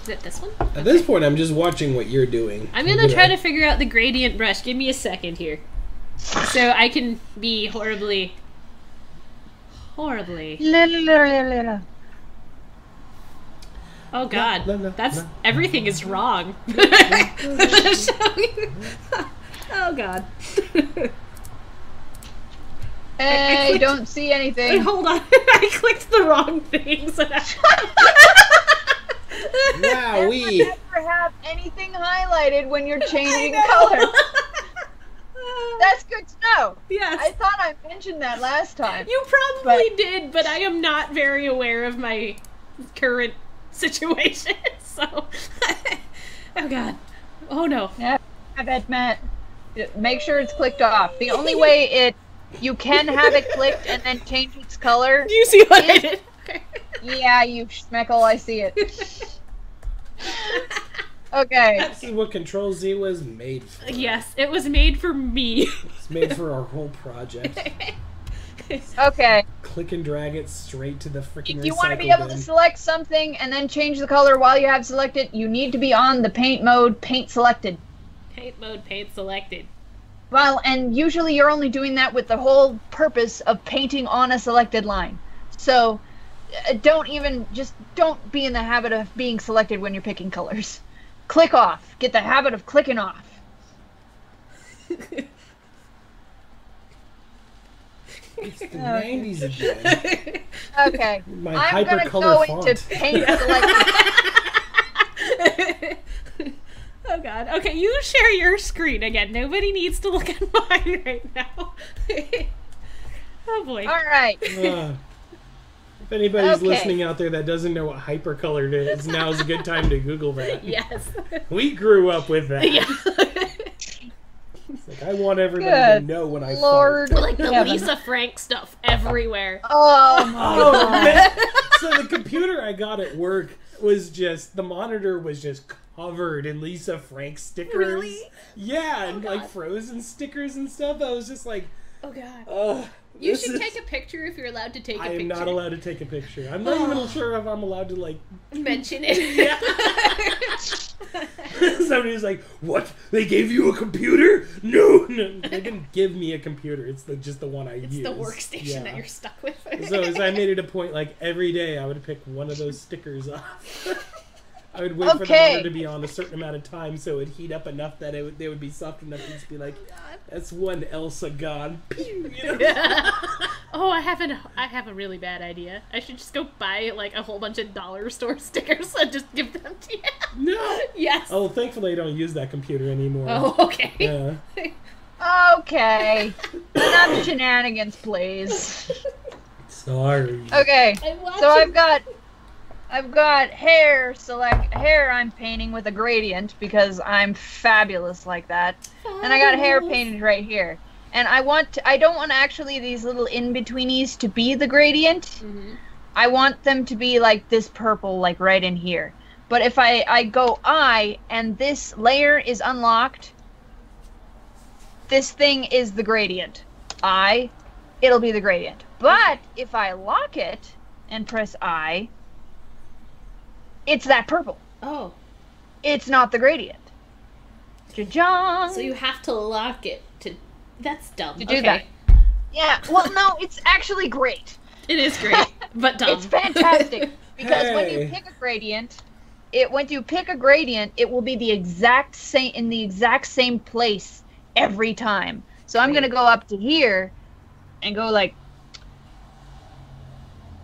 is it this one? At this point, I'm just watching what you're doing. I'm gonna try to figure out the gradient brush. Give me a second here. So I can be horribly... Oh god, that's... everything is wrong. Oh god. Hey, clicked- don't see Wait, anything. hold on. I clicked the wrong things. Wowee! Never have anything highlighted when you're changing color. That's good to know. Yes. I thought I mentioned that last time. You probably did, but I am not very aware of my current situation, so... Oh god. Oh no. Yeah, have it, Matt. Make sure it's clicked off. The only way you can have it clicked and then change its color. Do you see what I did? Okay. Yeah, you schmeckle, I see it. Okay. This is what Control Z was made for. Yes, it was made for me. It's made for our whole project. Okay. Click and drag it straight to the freaking If you want to be recycle able to bin. select something and then change the color while you have selected, you need to be on the paint mode, paint selected. Paint mode, paint selected. Well, and usually you're only doing that with the whole purpose of painting on a selected line. So don't be in the habit of being selected when you're picking colors. Click off. Get the habit of clicking off. It's the 90s again. Okay. My I'm going to hypercolor go font. into paint selected. Oh god. Okay, you share your screen again. Nobody needs to look at mine right now. Oh boy. All right. If anybody's listening out there that doesn't know what hypercolored is, now's a good time to Google that. Yes. We grew up with that. Yeah. It's like, I want everybody to know when I Lord. fart. Like the Heaven. Lisa Frank stuff everywhere. Oh my man. So the computer I got at work was just, the monitor was just covered in Lisa Frank stickers. Really? Yeah, and like Frozen stickers and stuff. I was just like, Oh god. You should is... take a picture if you're allowed to take a I picture. am not allowed to take a picture. I'm not even sure if I'm allowed to, like... Mention it. Yeah. Somebody's like, what? They gave you a computer? No. They didn't give me a computer. It's just the one I use. It's the workstation that you're stuck with. So I made it a point, like, every day I would pick one of those stickers off. I would wait for the monitor to be on a certain amount of time so it would heat up enough that they would be soft enough to just be like, that's one Elsa gone. Pew, you know? Oh, I have a really bad idea. I should just go buy like a whole bunch of dollar store stickers and just give them to you. No. Yes. Oh, thankfully I don't use that computer anymore. Oh, okay. Yeah. Okay. Enough shenanigans, please. Sorry. Okay. So I've got hair I'm painting with a gradient because I'm fabulous like that. And I got hair painted right here. And I don't want actually these little in-betweenies to be the gradient. Mm-hmm. I want them to be like this purple, like right in here. But if I go I and this layer is unlocked, this thing is the gradient. It'll be the gradient. But if I lock it and press I, it's that purple. Oh. It's not the gradient. Ja-jong. So you have to lock it to... That's dumb. To do that. Yeah, well, no, it's actually great. It is great, but dumb. It's fantastic. Because when you Hey. pick a gradient, it will be the exact same in the exact same place every time. So I'm gonna go up to here and go like,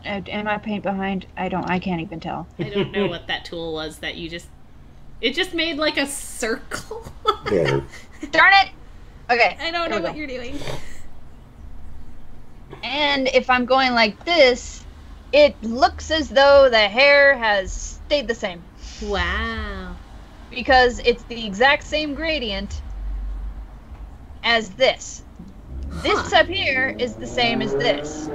am I paint behind? I can't even tell. I don't know what that tool was that you just... It just made like a circle. Yeah. Darn it! Okay. I don't there know we go. what you're doing. And if I'm going like this, it looks as though the hair has stayed the same. Wow. Because it's the exact same gradient as this. This up here is the same as this.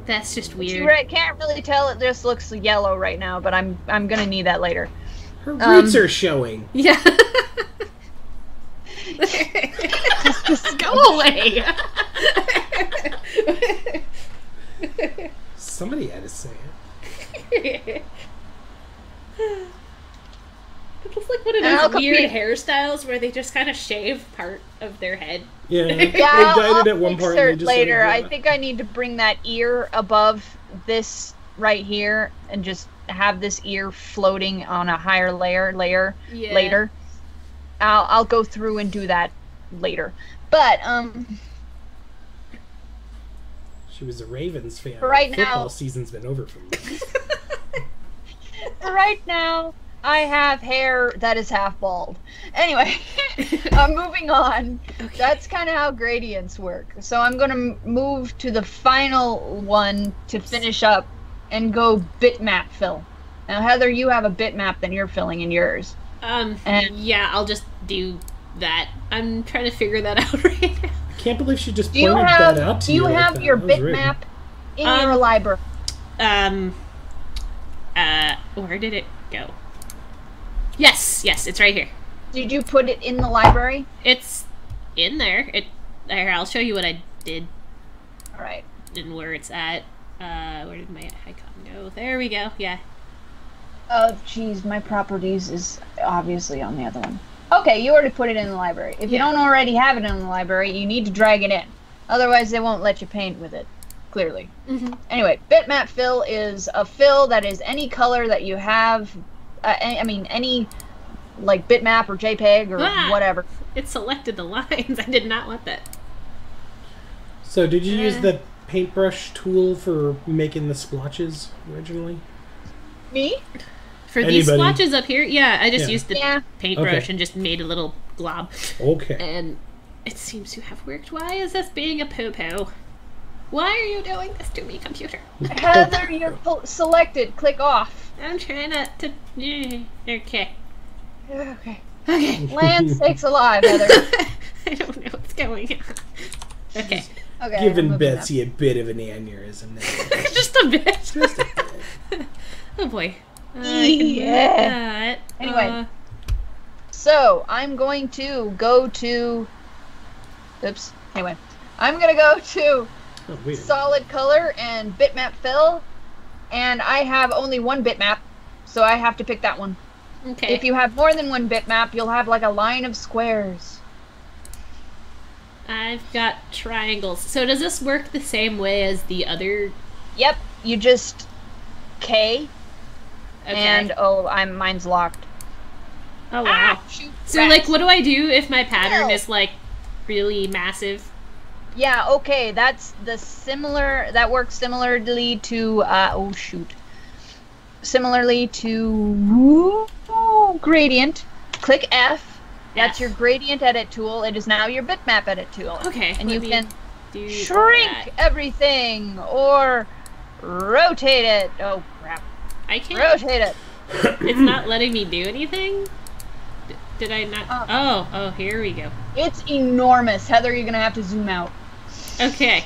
That's just weird. You can't really tell, it just looks yellow right now, but I'm gonna need that later. Her roots are showing. Yeah. Go away. Somebody had to say it. It looks like one of those weird hairstyles where they just kind of shave part of their head. Yeah, Yeah, they dyed it at I'll one part. insert And they just later. Like, I think I need to bring that ear above this right here and just have this ear floating on a higher layer Yeah. later. I'll go through and do that later. But she was a Ravens fan. For right Football now- season's been over for me. right now I have hair that is half bald. Anyway, moving on. Okay. That's kind of how gradients work. So I'm going to move to the final one to finish up and go bitmap fill. Now, Heather, you have a bitmap that you're filling in yours. And- Yeah, I'll just do that. I'm trying to figure that out right now. I can't believe she just Do you pointed have, that out to do you like have that. your That was rude. bitmap in your library? Where did it go? Yes, it's right here. Did you put it in the library? It's in there. Here, I'll show you what I did All right. and where it's at. Where did my icon go? There we go. Yeah. Oh, geez, my properties is obviously on the other one. Okay, you already put it in the library. If you don't already have it in the library, you need to drag it in. Otherwise, they won't let you paint with it, clearly. Anyway, bitmap fill is a fill that is any color that you have, any, like, bitmap or JPEG or whatever. It selected the lines. I did not want that. So, did you use the paintbrush tool for making the splotches originally? Me? For these splotches up here, I just used the paintbrush and just made a little glob. Okay. And it seems to have worked. Why is this being a poo-poo? Why are you doing this to me, computer? Heather, you're selected. Click off. I'm trying not to... Okay. Okay. Okay. Land sakes alive, Heather. I don't know what's going on. Okay. Okay. Giving Betsy a bit of an aneurysm there. Just a bit. Just a bit. Oh boy. I can move that. Anyway. So, I'm going to go to... Oops. Anyway. I'm going to go to solid color and bitmap fill. And I have only one bitmap, so I have to pick that one. Okay. If you have more than one bitmap, you'll have like a line of squares. I've got triangles. So does this work the same way as the other? Yep. You just K. Okay. And mine's locked. Oh wow. Shoot, so like, what do I do if my pattern is like really massive? Yeah. Okay. That's that works similarly to similarly to gradient. Click F. That's your gradient edit tool. It is now your bitmap edit tool. Okay. And you can shrink everything or rotate it. Oh crap. I can't rotate it. It's not letting me do anything? Did I not? Oh, here we go. It's enormous. Heather, you're going to have to zoom out. Okay.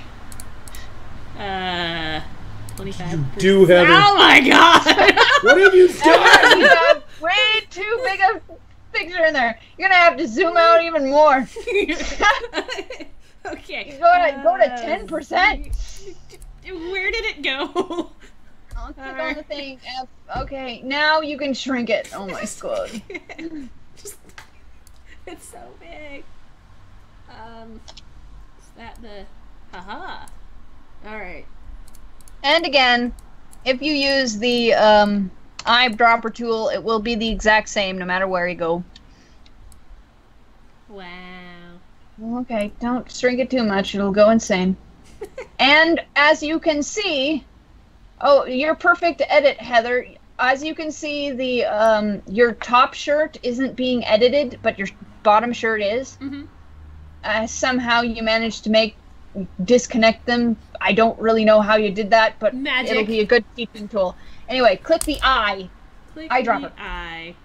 25%. You do have Oh my god! What have you done? You have way too big a picture in there. You're going to have to zoom out even more. Okay. Go to 10%. Where did it go? I'll click on the thing. F. Okay, now you can shrink it. Oh my god. It's so big. Is that the... Haha. Alright. And again, if you use the eyedropper tool, it will be the exact same no matter where you go. Wow. Okay, don't shrink it too much. It'll go insane. And as you can see... Oh, you're perfect to edit, Heather. As you can see, the your top shirt isn't being edited, but your bottom shirt is. Somehow you managed to disconnect them. I don't really know how you did that, but it'll be a good teaching tool. Anyway, click the eye. Eyedropper. The eye.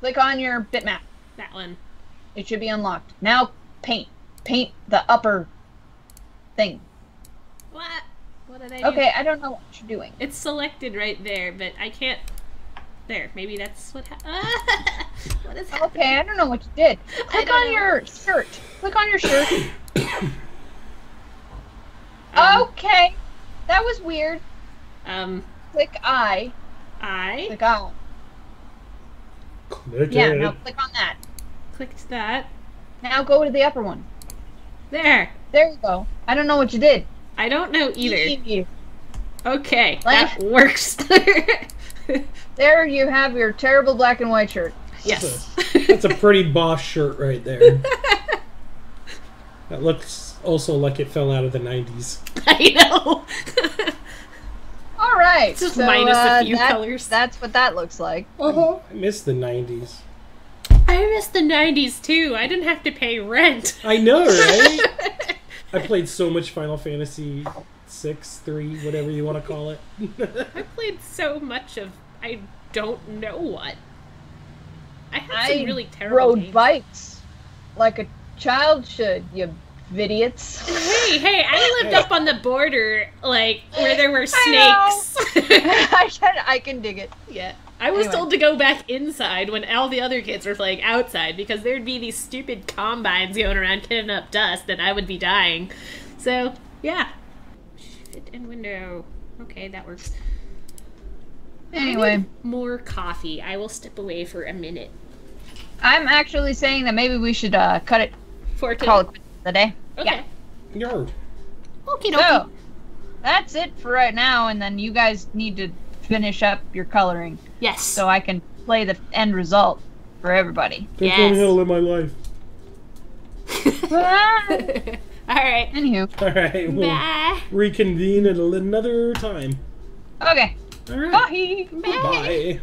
Click on your bitmap. That one. It should be unlocked. Now paint. Paint the upper thing. What? What did I do? Okay, I don't know what you're doing. It's selected right there, but I can't... There, maybe that's what happened. What is happening? Okay, I don't know what you did. Click on your shirt. Click on your shirt. Okay. That was weird. Click I. I? Click on. Yeah, now click on that. Clicked that. Now go to the upper one. There. There you go. I don't know what you did. I don't know either. Okay, that works. There you have your terrible black and white shirt. Yes. That's a pretty boss shirt right there. That looks also like it fell out of the 90s. I know. All right. Just minus a few colors. That's what that looks like. I miss the 90s. I miss the 90s too. I didn't have to pay rent. I know, right? I played so much Final Fantasy 6, 3, whatever you want to call it. I played so much of I don't know what. I had some really terrible rode games. bikes like a child should, you idiots. Hey, I lived up on the border, like, where there were snakes. I can dig it. Yeah. I was told to go back inside when all the other kids were playing outside because there'd be these stupid combines going around kicking up dust and I would be dying. So, yeah. Fit and window. Okay, that works. Anyway. More coffee. I will step away for a minute. I'm actually saying that maybe we should cut it. For Call it the day. Okay. Yeah. Yo. Okay, So that's it for right now, and then you guys need to finish up your coloring Yes. so I can play the end result for everybody. Don't tell me how to live my life. All right. Anywho. All right. We'll Bye. reconvene at another time. Okay. All right. Bye. Bye.